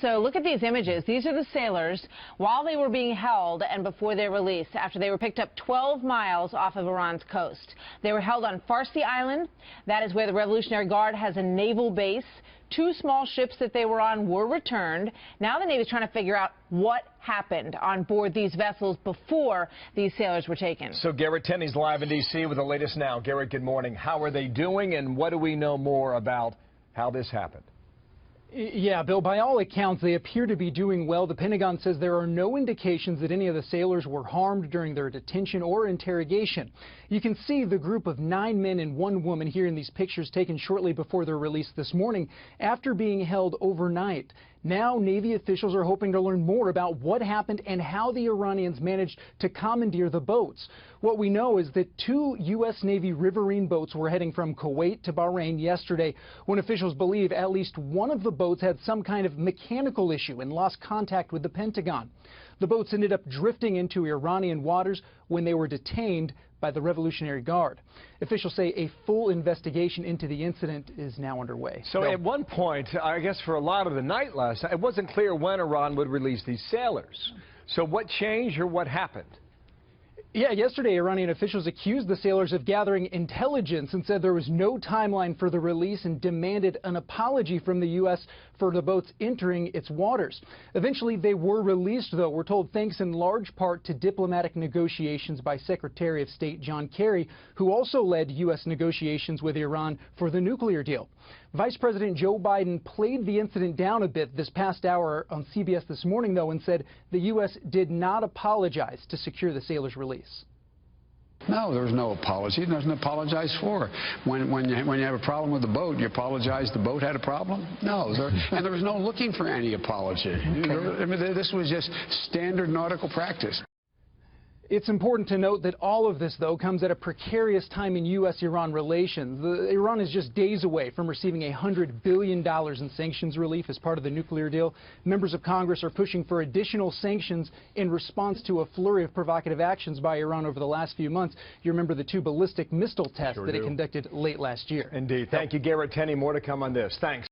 So look at these images. These are the sailors while they were being held and before their release after they were picked up 12 miles off of Iran's coast. They were held on Farsi Island. That is where the Revolutionary Guard has a naval base. Two small ships that they were on were returned. Now the Navy is trying to figure out what happened on board these vessels before these sailors were taken. So Garrett Tenney's live in D.C. with the latest now. Garrett, good morning. How are they doing, and what do we know more about how this happened? Yeah, Bill, by all accounts, they appear to be doing well. The Pentagon says there are no indications that any of the sailors were harmed during their detention or interrogation. You can see the group of 9 men and 1 woman here in these pictures taken shortly before their release this morning after being held overnight. Now, Navy officials are hoping to learn more about what happened and how the Iranians managed to commandeer the boats. What we know is that 2 U.S. Navy riverine boats were heading from Kuwait to Bahrain yesterday when officials believe at least one of the boats had some kind of mechanical issue and lost contact with the Pentagon. The boats ended up drifting into Iranian waters when they were detained by the Revolutionary Guard. Officials say a full investigation into the incident is now underway. So at one point, I guess for a lot of the night last night, it wasn't clear when Iran would release these sailors. So what changed or what happened? Yeah, yesterday Iranian officials accused the sailors of gathering intelligence and said there was no timeline for the release and demanded an apology from the U.S. for the boats entering its waters. Eventually they were released, though, we're told, thanks in large part to diplomatic negotiations by Secretary of State John Kerry, who also led U.S. negotiations with Iran for the nuclear deal. Vice President Joe Biden played the incident down a bit this past hour on CBS This Morning, though, and said the U.S. did not apologize to secure the sailors' release. No, there's no apology. There's nothing to apologize for. When you have a problem with the boat, you apologize the boat had a problem? No. And there was no looking for any apology. I mean, this was just standard nautical practice. It's important to note that all of this, though, comes at a precarious time in U.S.-Iran relations. Iran is just days away from receiving $100 billion in sanctions relief as part of the nuclear deal. Members of Congress are pushing for additional sanctions in response to a flurry of provocative actions by Iran over the last few months. You remember the 2 ballistic missile tests that it conducted late last year. Indeed. Thank you, Garrett Tenney. More to come on this. Thanks.